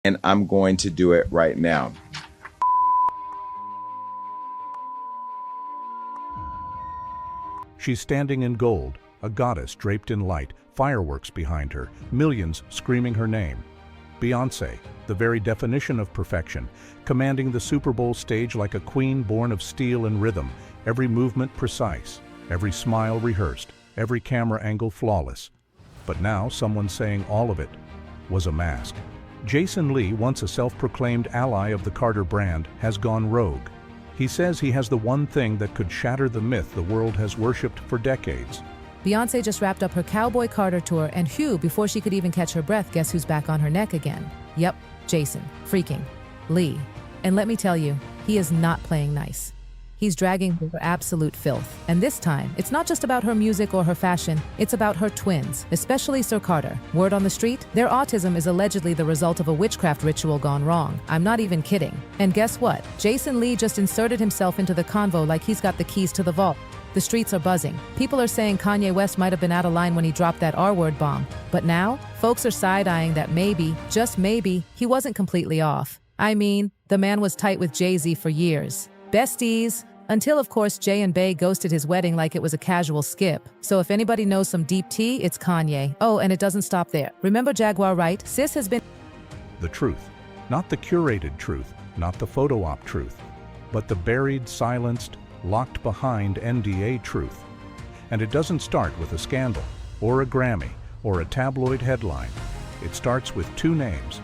and I'm going to do it right now. She's standing in gold, a goddess draped in light, fireworks behind her, millions screaming her name. Beyonce, the very definition of perfection, commanding the Super Bowl stage like a queen born of steel and rhythm, every movement precise, every smile rehearsed, every camera angle flawless. But now someone's saying all of it was a mask. Jason Lee, once a self-proclaimed ally of the Carter brand, has gone rogue. He says he has the one thing that could shatter the myth the world has worshipped for decades. Beyonce just wrapped up her Cowboy Carter tour, and before she could even catch her breath, guess who's back on her neck again? Yep, Jason freaking Lee. And let me tell you, he is not playing nice. He's dragging her for absolute filth. And this time, it's not just about her music or her fashion, it's about her twins, especially Sir Carter. Word on the street, their autism is allegedly the result of a witchcraft ritual gone wrong. I'm not even kidding. And guess what? Jason Lee just inserted himself into the convo like he's got the keys to the vault. The streets are buzzing. People are saying Kanye West might have been out of line when he dropped that R-word bomb. But now, folks are side-eyeing that maybe, just maybe, he wasn't completely off. I mean, the man was tight with JayZ for years. Besties. Until, of course, Jay and Bey ghosted his wedding like it was a casual skip. So if anybody knows some deep tea, it's Kanye. Oh, and it doesn't stop there. Remember Jaguar, right? Sis has been... The truth. Not the curated truth, not the photo op truth, but the buried, silenced, locked behind NDA truth. And it doesn't start with a scandal, or a Grammy, or a tabloid headline. It starts with two names,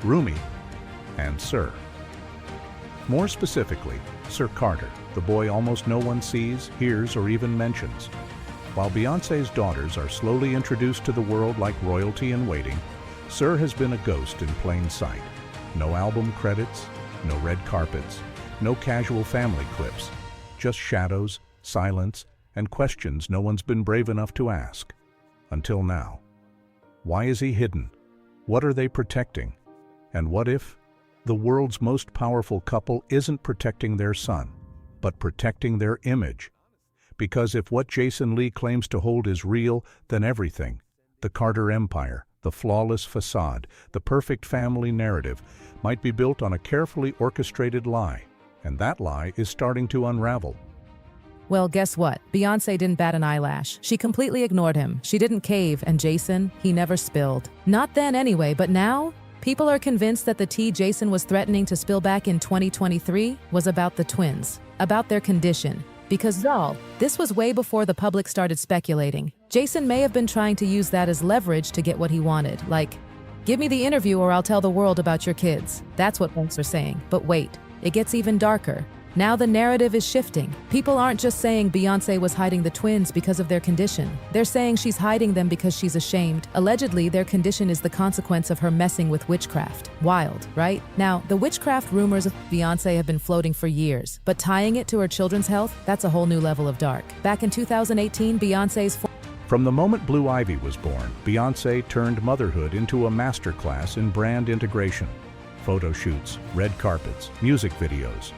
Roomie and Sir. More specifically, Sir Carter, the boy almost no one sees, hears, or even mentions. While Beyonce's daughters are slowly introduced to the world like royalty in waiting, Sir has been a ghost in plain sight. No album credits, no red carpets, no casual family clips, just shadows, silence, and questions no one's been brave enough to ask. Until now. Why is he hidden? What are they protecting? And what if the world's most powerful couple isn't protecting their son, but protecting their image? Because if what Jason Lee claims to hold is real, then everything, the Carter empire, the flawless facade, the perfect family narrative, might be built on a carefully orchestrated lie. And that lie is starting to unravel. Well, guess what? Beyonce didn't bat an eyelash. She completely ignored him. She didn't cave, and Jason, he never spilled. Not then anyway, but now? People are convinced that the tea Jason was threatening to spill back in 2023 was about the twins, about their condition. Because y'all, this was way before the public started speculating. Jason may have been trying to use that as leverage to get what he wanted, like, give me the interview or I'll tell the world about your kids. That's what folks are saying. But wait, it gets even darker. Now the narrative is shifting. People aren't just saying Beyonce was hiding the twins because of their condition. They're saying she's hiding them because she's ashamed. Allegedly, their condition is the consequence of her messing with witchcraft. Wild, right? Now, the witchcraft rumors of Beyonce have been floating for years, but tying it to her children's health, that's a whole new level of dark. Back in 2018, Beyonce's... From the moment Blue Ivy was born, Beyonce turned motherhood into a masterclass in brand integration. Photo shoots, red carpets, music videos.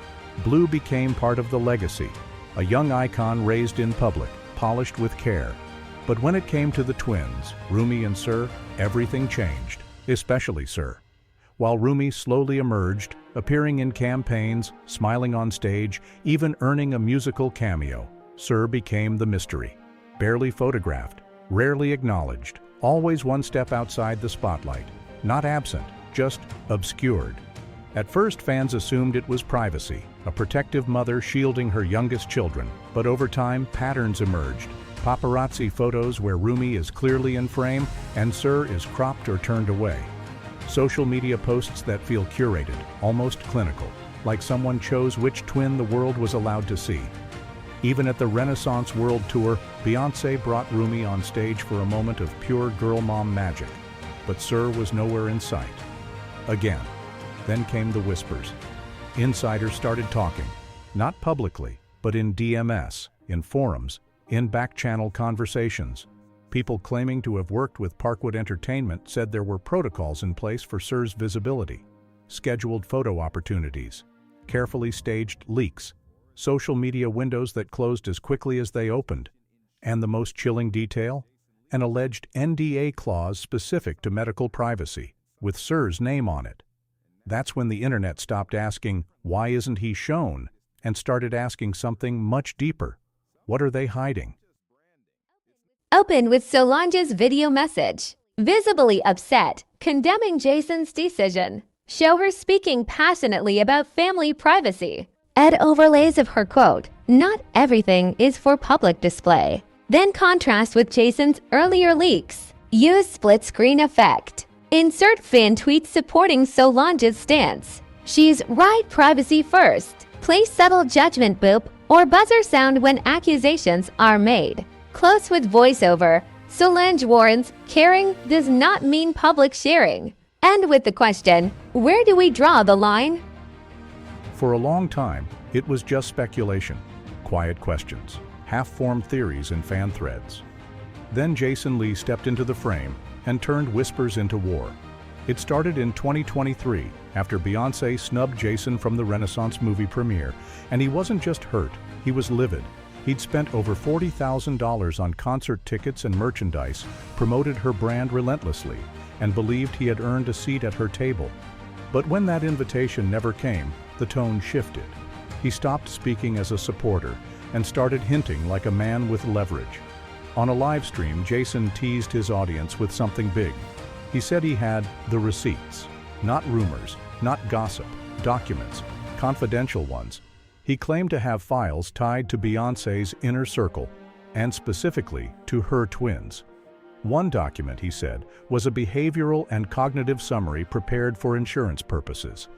Blue became part of the legacy, a young icon raised in public, polished with care. But when it came to the twins, Roomie and Sir, everything changed, especially Sir. While Roomie slowly emerged, appearing in campaigns, smiling on stage, even earning a musical cameo, Sir became the mystery. Barely photographed, rarely acknowledged, always one step outside the spotlight. Not absent, just obscured. At first, fans assumed it was privacy, a protective mother shielding her youngest children. But over time, patterns emerged. Paparazzi photos where Roomie is clearly in frame and Sir is cropped or turned away. Social media posts that feel curated, almost clinical, like someone chose which twin the world was allowed to see. Even at the Renaissance World Tour, Beyonce brought Roomie on stage for a moment of pure girl mom magic. But Sir was nowhere in sight. Again. Then came the whispers. Insiders started talking, not publicly, but in DMS, in forums, in back-channel conversations. People claiming to have worked with Parkwood Entertainment said there were protocols in place for Sir's visibility, scheduled photo opportunities, carefully staged leaks, social media windows that closed as quickly as they opened, and the most chilling detail? An alleged NDA clause specific to medical privacy, with Sir's name on it. That's when the internet stopped asking, "Why isn't he shown?" and started asking something much deeper. What are they hiding? Open with Solange's video message. Visibly upset, condemning Jason's decision. Show her speaking passionately about family privacy. Add overlays of her quote, "Not everything is for public display." Then contrast with Jason's earlier leaks. Use split screen effect. Insert fan tweets supporting Solange's stance. She's right privacy first. Place subtle judgment boop or buzzer sound when accusations are made. Close with voiceover. Solange warns, caring does not mean public sharing. End with the question, where do we draw the line? For a long time, it was just speculation, quiet questions, half-formed theories in fan threads. Then Jason Lee stepped into the frame and turned whispers into war. It started in 2023 after Beyonce snubbed Jason from the Renaissance movie premiere, and he wasn't just hurt, he was livid. He'd spent over $40,000 on concert tickets and merchandise, promoted her brand relentlessly, and believed he had earned a seat at her table. But when that invitation never came, the tone shifted. He stopped speaking as a supporter and started hinting like a man with leverage. On a live stream, Jason teased his audience with something big. He said he had the receipts, not rumors, not gossip, documents, confidential ones. He claimed to have files tied to Beyoncé's inner circle, and specifically to her twins. One document, he said, was a behavioral and cognitive summary prepared for insurance purposes.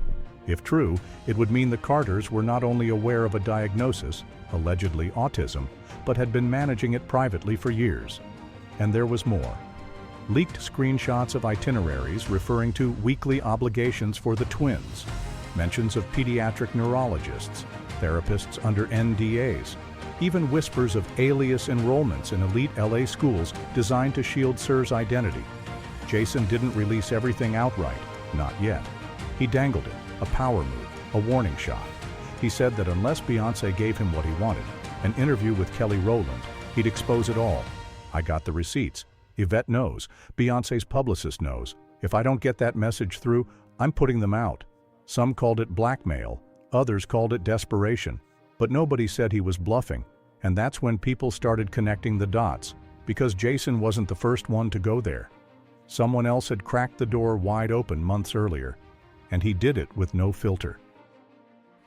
If true, it would mean the Carters were not only aware of a diagnosis, allegedly autism, but had been managing it privately for years. And there was more. Leaked screenshots of itineraries referring to weekly obligations for the twins, mentions of pediatric neurologists, therapists under NDAs, even whispers of alias enrollments in elite LA schools designed to shield Sir's identity. Jason didn't release everything outright, not yet. He dangled it, a power move, a warning shot. He said that unless Beyonce gave him what he wanted, an interview with Kelly Rowland, he'd expose it all. I got the receipts. Yvette knows. Beyonce's publicist knows. If I don't get that message through, I'm putting them out. Some called it blackmail. Others called it desperation. But nobody said he was bluffing. And that's when people started connecting the dots, because Jason wasn't the first one to go there. Someone else had cracked the door wide open months earlier, and he did it with no filter.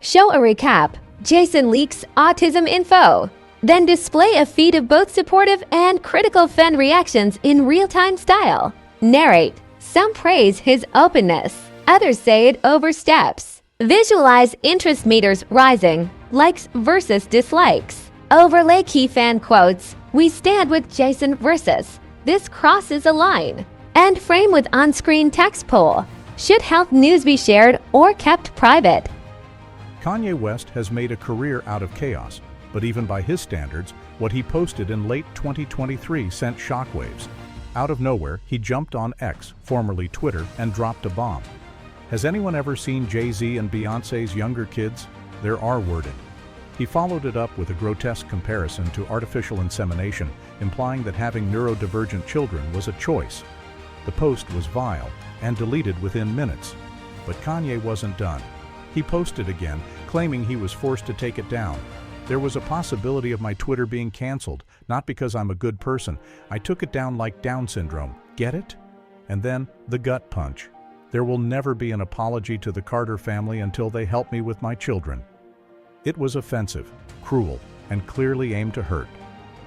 Show a recap. Jason leaks autism info. Then display a feed of both supportive and critical fan reactions in real-time style. Narrate. Some praise his openness. Others say it oversteps. Visualize interest meters rising, likes versus dislikes. Overlay key fan quotes. We stand with Jason versus. This crosses a line. And frame with on-screen text poll. Should health news be shared or kept private? Kanye West has made a career out of chaos, but even by his standards, what he posted in late 2023 sent shockwaves. Out of nowhere, he jumped on X, formerly Twitter, and dropped a bomb. Has anyone ever seen Jay-Z and Beyonce's younger kids? They're R-worded. He followed it up with a grotesque comparison to artificial insemination, implying that having neurodivergent children was a choice. The post was vile and deleted within minutes. But Kanye wasn't done. He posted again, claiming he was forced to take it down. There was a possibility of my Twitter being canceled, not because I'm a good person. I took it down like Down syndrome. Get it? And then the gut punch. There will never be an apology to the Carter family until they help me with my children. It was offensive, cruel, and clearly aimed to hurt.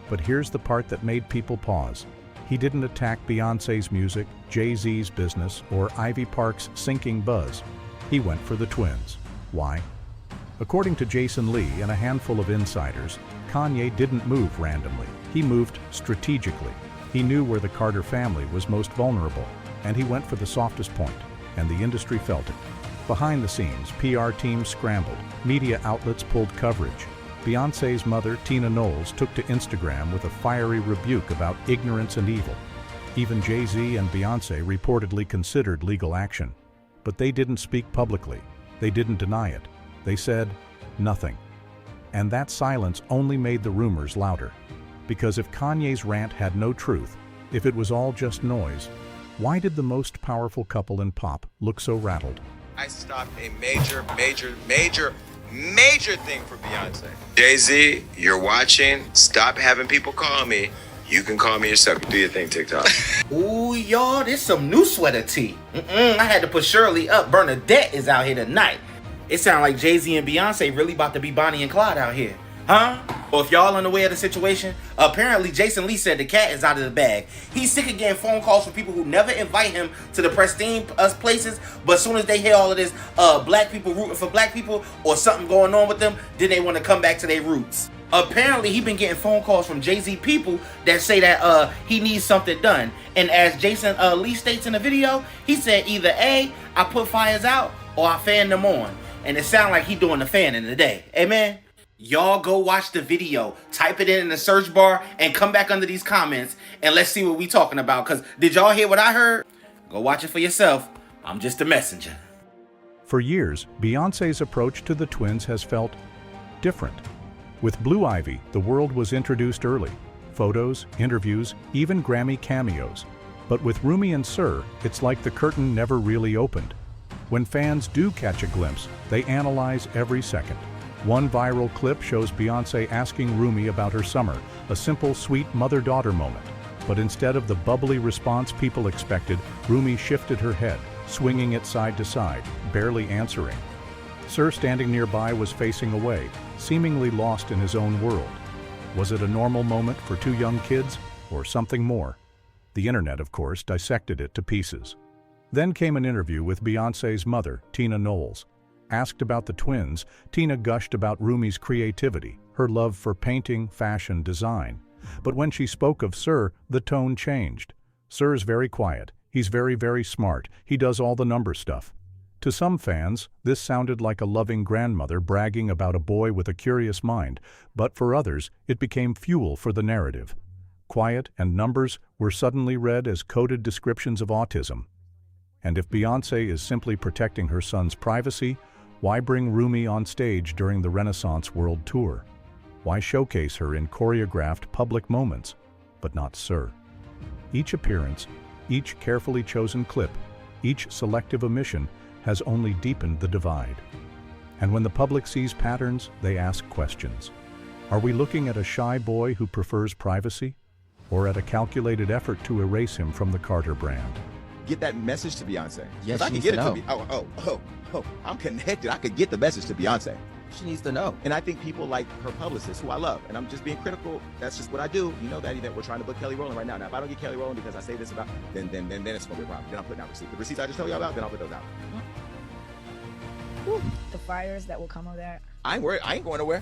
But here's the part that made people pause. He didn't attack Beyonce's music, Jay-Z's business, or Ivy Park's sinking buzz. He went for the twins. Why? According to Jason Lee and a handful of insiders, Kanye didn't move randomly. He moved strategically. He knew where the Carter family was most vulnerable, and he went for the softest point, and the industry felt it. Behind the scenes, PR teams scrambled. Media outlets pulled coverage. Beyonce's mother, Tina Knowles, took to Instagram with a fiery rebuke about ignorance and evil. Even Jay-Z and Beyonce reportedly considered legal action. But they didn't speak publicly. They didn't deny it. They said nothing. And that silence only made the rumors louder. Because if Kanye's rant had no truth, if it was all just noise, why did the most powerful couple in pop look so rattled? I stopped a major thing for Beyonce. JayZ, you're watching. Stop having people call me. You can call me yourself. Do your thing, TikTok. Ooh, y'all, this some new sweater tea. I had to put Shirley up. Bernadette is out here tonight. It sounds like JayZ and Beyonce really about to be Bonnie and Clyde out here. Huh? Or if y'all unaware of the situation, apparently Jason Lee said the cat is out of the bag. He's sick of getting phone calls from people who never invite him to the pristine places, but as soon as they hear all of this black people rooting for black people or something going on with them, then they want to come back to their roots. Apparently he been getting phone calls from Jay-Z people that say that he needs something done. And as Jason Lee states in the video, he said either A, I put fires out, or I fan them on. And it sounds like he doing the fanning today. Amen? Y'all go watch the video, type it in the search bar, and come back under these comments, and let's see what we talking about. Because did y'all hear what I heard? Go watch it for yourself. I'm just a messenger. For years, Beyoncé's approach to the twins has felt different. With Blue Ivy, the world was introduced early. Photos, interviews, even Grammy cameos. But with Roomie and Sir, it's like the curtain never really opened. When fans do catch a glimpse, they analyze every second. One viral clip shows Beyoncé asking Roomie about her summer, a simple, sweet mother-daughter moment. But instead of the bubbly response people expected, Roomie shifted her head, swinging it side to side, barely answering. Sir, standing nearby, was facing away, seemingly lost in his own world. Was it a normal moment for two young kids, or something more? The internet, of course, dissected it to pieces. Then came an interview with Beyoncé's mother, Tina Knowles. Asked about the twins, Tina gushed about Roomie's creativity, her love for painting, fashion, design. But when she spoke of Sir, the tone changed. Sir's very quiet. He's very, very smart. He does all the number stuff. To some fans, this sounded like a loving grandmother bragging about a boy with a curious mind, but for others, it became fuel for the narrative. Quiet and numbers were suddenly read as coded descriptions of autism. And if Beyoncé is simply protecting her son's privacy, why bring Roomie on stage during the Renaissance World Tour? Why showcase her in choreographed public moments, but not Sir? Each appearance, each carefully chosen clip, each selective omission has only deepened the divide. And when the public sees patterns, they ask questions. Are we looking at a shy boy who prefers privacy, or at a calculated effort to erase him from the Carter brand? Get that message to Beyonce. Yes, I she can needs get to it know. to me. I'm connected. I could get the message to Beyonce. She needs to know. And I think people like her publicist, who I love, and I'm just being critical. That's just what I do. You know that event we're trying to book Kelly Rowland right now. Now, if I don't get Kelly Rowland because I say this about, then it's gonna be a problem. Then I'm putting out receipts. The receipts I just told you about, then I'll put those out. The fires that will come of that. I ain't worried. I ain't going nowhere.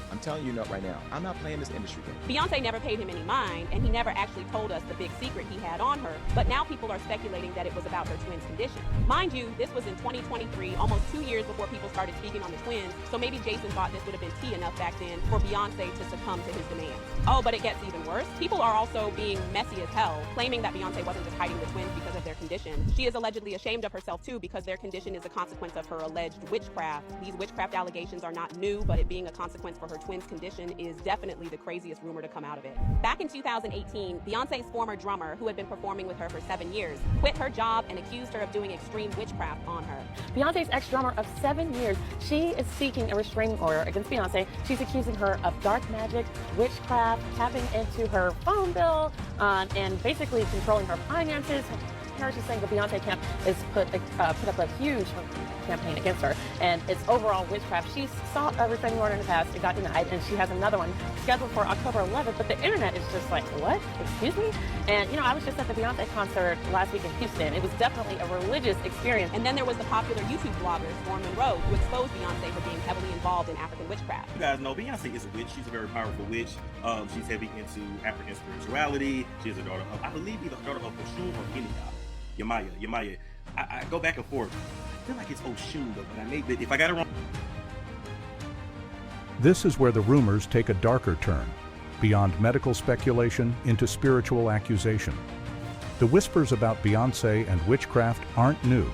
I'm telling you right now, I'm not playing this industry game. Beyonce never paid him any mind, and he never actually told us the big secret he had on her, but now people are speculating that it was about her twins' condition. Mind you, this was in 2023, almost 2 years before people started speaking on the twins, so maybe Jason thought this would have been tea enough back then for Beyonce to succumb to his demands. Oh, but it gets even worse. People are also being messy as hell, claiming that Beyonce wasn't just hiding the twins because of their condition. She is allegedly ashamed of herself too because their condition is a consequence of her alleged witchcraft. These witchcraft allegations are not new, but it being a consequence for her twins' condition is definitely the craziest rumor to come out of it. Back in 2018, Beyonce's former drummer, who had been performing with her for 7 years, quit her job and accused her of doing extreme witchcraft on her. Beyonce's ex-drummer of 7 years, she is seeking a restraining order against Beyonce. She's accusing her of dark magic, witchcraft, tapping into her phone bill, and basically controlling her finances. She's saying the Beyonce camp is put up a huge campaign against her, and it's overall witchcraft. She sought a restraining order in the past, it got denied, and she has another one scheduled for October 11th, but the internet is just like, what? Excuse me? And, you know, I was just at the Beyonce concert last week in Houston. It was definitely a religious experience. And then there was the popular YouTube blogger, Storm Monroe, who exposed Beyonce for being heavily involved in African witchcraft. You guys know Beyonce is a witch. She's a very powerful witch. She's heavy into African spirituality. She's a daughter of, I believe, either a daughter of Oshun or Yemaya. I go back and forth. I feel like it's Oshun, though, but I may, if I got it wrong. This is where the rumors take a darker turn, beyond medical speculation into spiritual accusation. The whispers about Beyonce and witchcraft aren't new,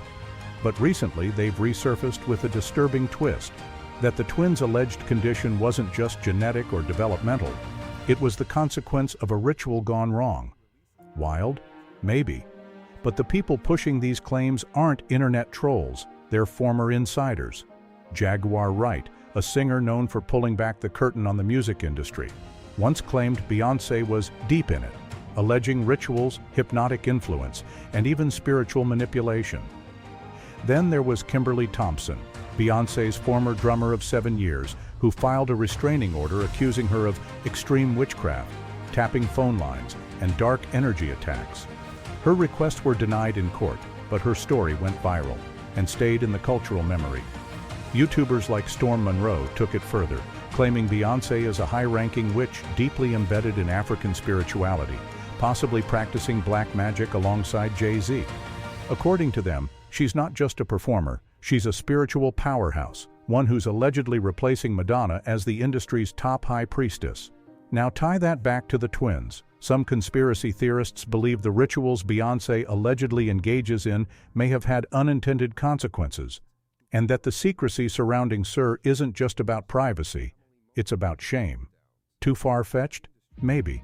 but recently they've resurfaced with a disturbing twist, that the twins' alleged condition wasn't just genetic or developmental, it was the consequence of a ritual gone wrong. Wild? Maybe. But the people pushing these claims aren't internet trolls. They're former insiders. Jaguar Wright, a singer known for pulling back the curtain on the music industry, once claimed Beyonce was deep in it, alleging rituals, hypnotic influence, and even spiritual manipulation. Then there was Kimberly Thompson, Beyonce's former drummer of 7 years, who filed a restraining order accusing her of extreme witchcraft, tapping phone lines, and dark energy attacks. Her requests were denied in court, but her story went viral and stayed in the cultural memory. YouTubers like Storm Monroe took it further, claiming Beyonce is a high-ranking witch deeply embedded in African spirituality, possibly practicing black magic alongside JayZ. According to them, she's not just a performer, she's a spiritual powerhouse, one who's allegedly replacing Madonna as the industry's top high priestess. Now tie that back to the twins. Some conspiracy theorists believe the rituals Beyonce allegedly engages in may have had unintended consequences, and that the secrecy surrounding Sir isn't just about privacy, it's about shame. Too far-fetched? Maybe.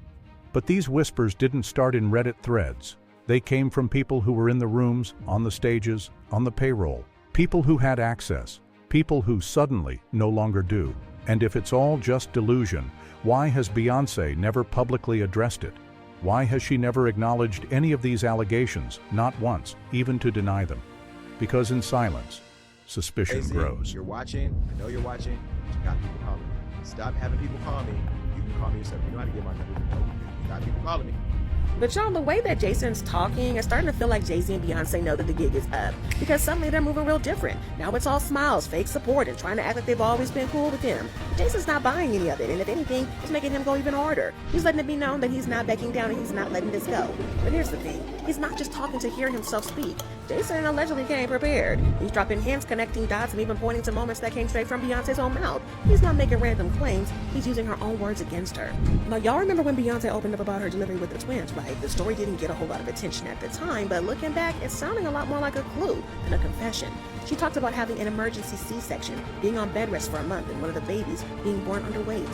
But these whispers didn't start in Reddit threads. They came from people who were in the rooms, on the stages, on the payroll. People who had access. People who suddenly no longer do. And if it's all just delusion, why has Beyonce never publicly addressed it? Why has she never acknowledged any of these allegations, not once, even to deny them? Because in silence, suspicion JayZ, grows. You're watching. I know you're watching. But you got people calling me. Stop having people call me. You can call me yourself. You know how to get my number. You got people calling me. But y'all, the way that Jason's talking, it's starting to feel like JayZ and Beyonce know that the gig is up. Because suddenly they're moving real different. Now it's all smiles, fake support, and trying to act like they've always been cool with him. But Jason's not buying any of it, and if anything, it's making him go even harder. He's letting it be known that he's not backing down and he's not letting this go. But here's the thing, he's not just talking to hear himself speak. Jason allegedly came prepared. He's dropping hints, connecting dots, and even pointing to moments that came straight from Beyonce's own mouth. He's not making random claims, he's using her own words against her. Now y'all remember when Beyonce opened up about her delivery with the twins, right? The story didn't get a whole lot of attention at the time, but looking back, it's sounding a lot more like a clue than a confession. She talked about having an emergency C-section, being on bed rest for a month, and one of the babies being born underweight.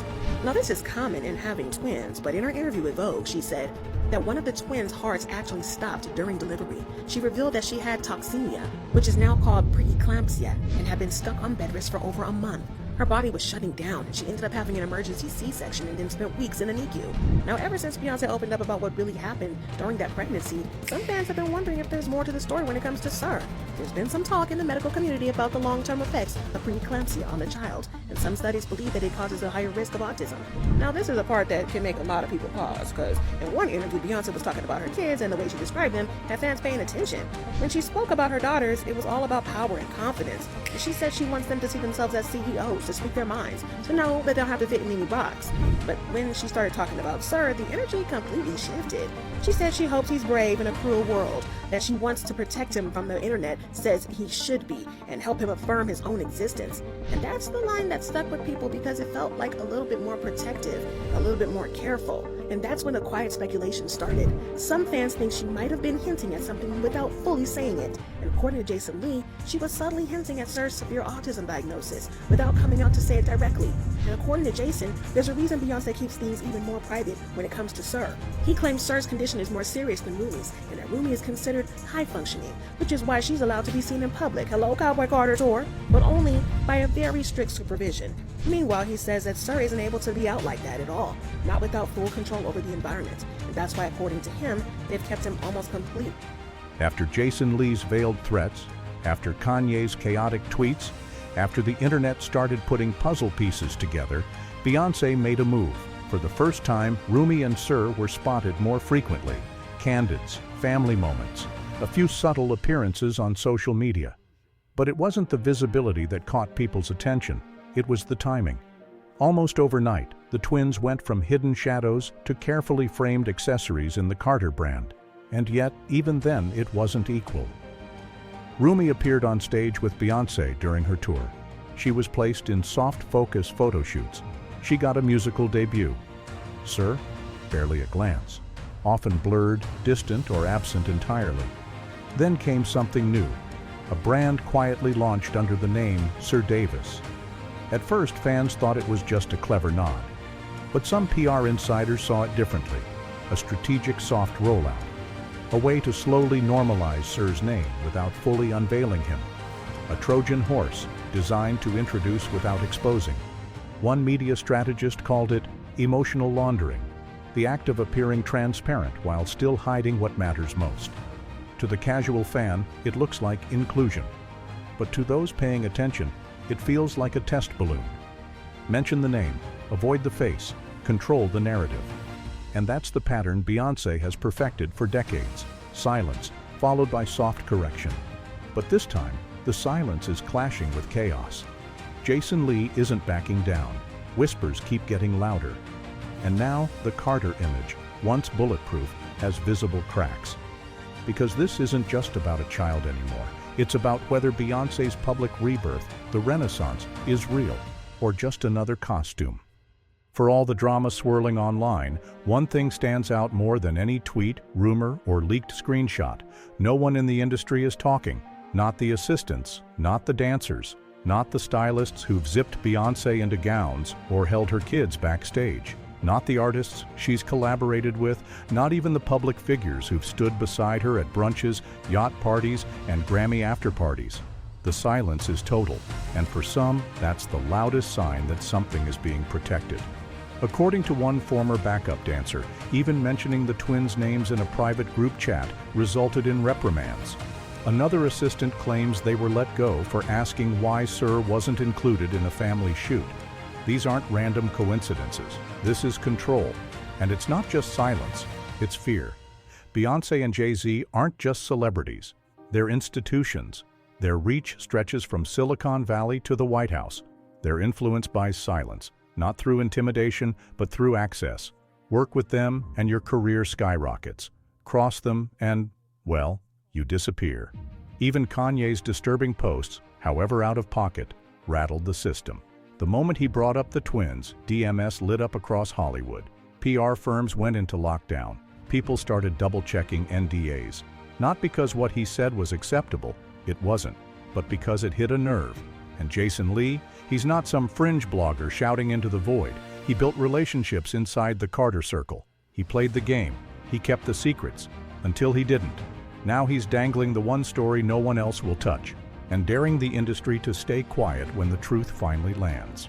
Now this is common in having twins, but in her interview with Vogue, she said that one of the twins' hearts actually stopped during delivery. She revealed that she had toxemia, which is now called preeclampsia, and had been stuck on bed rest for over a month. Her body was shutting down, and she ended up having an emergency C-section and then spent weeks in the NICU. Now, ever since Beyonce opened up about what really happened during that pregnancy, some fans have been wondering if there's more to the story when it comes to Sir. There's been some talk in the medical community about the long-term effects of preeclampsia on the child, and some studies believe that it causes a higher risk of autism. Now, this is a part that can make a lot of people pause, because in one interview, Beyonce was talking about her kids, and the way she described them had fans paying attention. When she spoke about her daughters, it was all about power and confidence, and she said she wants them to see themselves as CEOs, to speak their minds, to know that they don't have to fit in any box. But when she started talking about Sir, the energy completely shifted. She said she hopes he's brave in a cruel world, that she wants to protect him from the internet says he should be, and help him affirm his own existence. And that's the line that stuck with people because it felt like a little bit more protective, a little bit more careful. And that's when the quiet speculation started. Some fans think she might have been hinting at something without fully saying it. And according to Jason Lee, she was subtly hinting at Sir's severe autism diagnosis without coming out to say it directly. And according to Jason, there's a reason Beyonce keeps things even more private when it comes to Sir. He claims Sir's condition is more serious than Roomie's, and that Roomie is considered high functioning, which is why she's allowed to be seen in public, hello Cowboy Carter tour, but only by a very strict supervision. Meanwhile, he says that Sir isn't able to be out like that at all, not without full control over the environment, and that's why, according to him, they've kept him almost complete. After Jason Lee's veiled threats, after Kanye's chaotic tweets, after the internet started putting puzzle pieces together, Beyonce made a move. For the first time, Roomie and Sir were spotted more frequently. Candids, family moments, a few subtle appearances on social media. But it wasn't the visibility that caught people's attention, it was the timing. Almost overnight, the twins went from hidden shadows to carefully framed accessories in the Carter brand. And yet, even then, it wasn't equal. Roomie appeared on stage with Beyonce during her tour. She was placed in soft focus photo shoots. She got a musical debut. Sir, barely a glance, often blurred, distant, or absent entirely. Then came something new, a brand quietly launched under the name Sir Davis. At first, fans thought it was just a clever nod, but some PR insiders saw it differently, a strategic soft rollout, a way to slowly normalize Sir's name without fully unveiling him. a Trojan horse designed to introduce without exposing. One media strategist called it emotional laundering, the act of appearing transparent while still hiding what matters most. To the casual fan, it looks like inclusion. But to those paying attention, it feels like a test balloon. Mention the name, avoid the face, control the narrative. And that's the pattern Beyonce has perfected for decades. Silence, followed by soft correction. But this time, the silence is clashing with chaos. Jason Lee isn't backing down. Whispers keep getting louder. And now, the Carter image, once bulletproof, has visible cracks. Because this isn't just about a child anymore. It's about whether Beyoncé's public rebirth, the Renaissance, is real, or just another costume. For all the drama swirling online, one thing stands out more than any tweet, rumor, or leaked screenshot. No one in the industry is talking. Not the assistants, not the dancers, not the stylists who've zipped Beyoncé into gowns or held her kids backstage. Not the artists she's collaborated with, not even the public figures who've stood beside her at brunches, yacht parties, and Grammy after-parties. The silence is total, and for some, that's the loudest sign that something is being protected. According to one former backup dancer, even mentioning the twins' names in a private group chat resulted in reprimands. Another assistant claims they were let go for asking why Sir wasn't included in a family shoot. These aren't random coincidences. This is control. And it's not just silence, it's fear. Beyoncé and Jay-Z aren't just celebrities. They're institutions. Their reach stretches from Silicon Valley to the White House. Their influence buys silence, not through intimidation, but through access. Work with them and your career skyrockets. Cross them and, well, you disappear. Even Kanye's disturbing posts, however out of pocket, rattled the system. The moment he brought up the twins, DMS lit up across Hollywood. PR firms went into lockdown. People started double-checking NDAs. Not because what he said was acceptable, it wasn't, but because it hit a nerve. And Jason Lee, he's not some fringe blogger shouting into the void. He built relationships inside the Carter circle. He played the game. He kept the secrets. Until he didn't. Now he's dangling the one story no one else will touch, and daring the industry to stay quiet when the truth finally lands.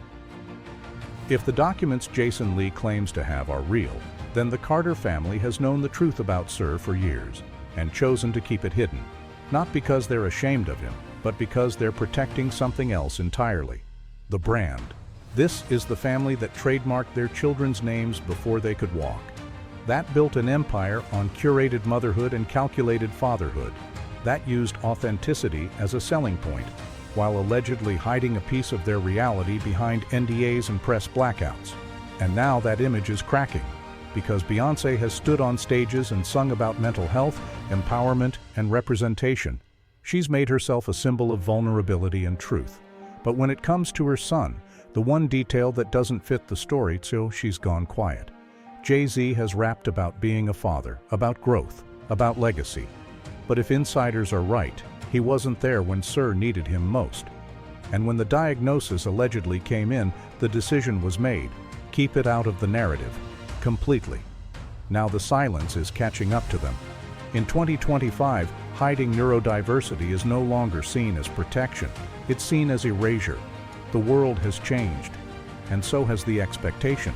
If the documents Jason Lee claims to have are real, then the Carter family has known the truth about Sir for years, and chosen to keep it hidden. Not because they're ashamed of him, but because they're protecting something else entirely. The brand. This is the family that trademarked their children's names before they could walk. That built an empire on curated motherhood and calculated fatherhood. That used authenticity as a selling point, while allegedly hiding a piece of their reality behind NDAs and press blackouts. And now that image is cracking, because Beyoncé has stood on stages and sung about mental health, empowerment, and representation. She's made herself a symbol of vulnerability and truth. But when it comes to her son, the one detail that doesn't fit the story, so she's gone quiet. JayZ has rapped about being a father, about growth, about legacy. But if insiders are right, he wasn't there when Sir needed him most. And when the diagnosis allegedly came in, the decision was made. Keep it out of the narrative. Completely. Now the silence is catching up to them. In 2025, hiding neurodiversity is no longer seen as protection. It's seen as erasure. The world has changed. And so has the expectation.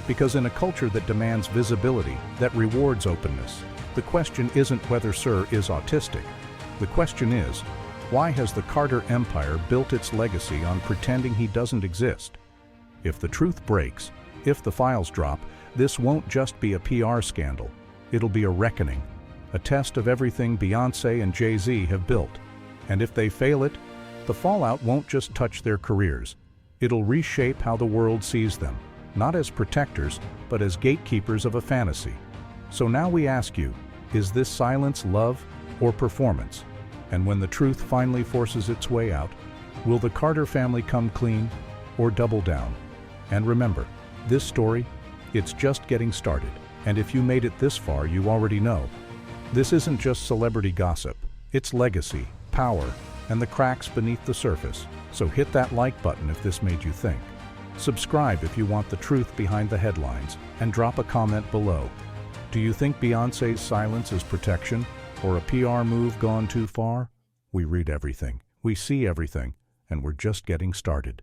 Because in a culture that demands visibility, that rewards openness, the question isn't whether Sir is autistic. The question is, why has the Carter empire built its legacy on pretending he doesn't exist? If the truth breaks, if the files drop, this won't just be a PR scandal. It'll be a reckoning, a test of everything Beyoncé and Jay-Z have built. And if they fail it, the fallout won't just touch their careers. It'll reshape how the world sees them, not as protectors, but as gatekeepers of a fantasy. So now we ask you, is this silence love or performance? And when the truth finally forces its way out, will the Carter family come clean or double down? And remember, this story, it's just getting started. And if you made it this far, you already know. This isn't just celebrity gossip. It's legacy, power, and the cracks beneath the surface. So hit that like button if this made you think. Subscribe if you want the truth behind the headlines, and drop a comment below. Do you think Beyoncé's silence is protection, or a PR move gone too far? We read everything. We see everything, and we're just getting started.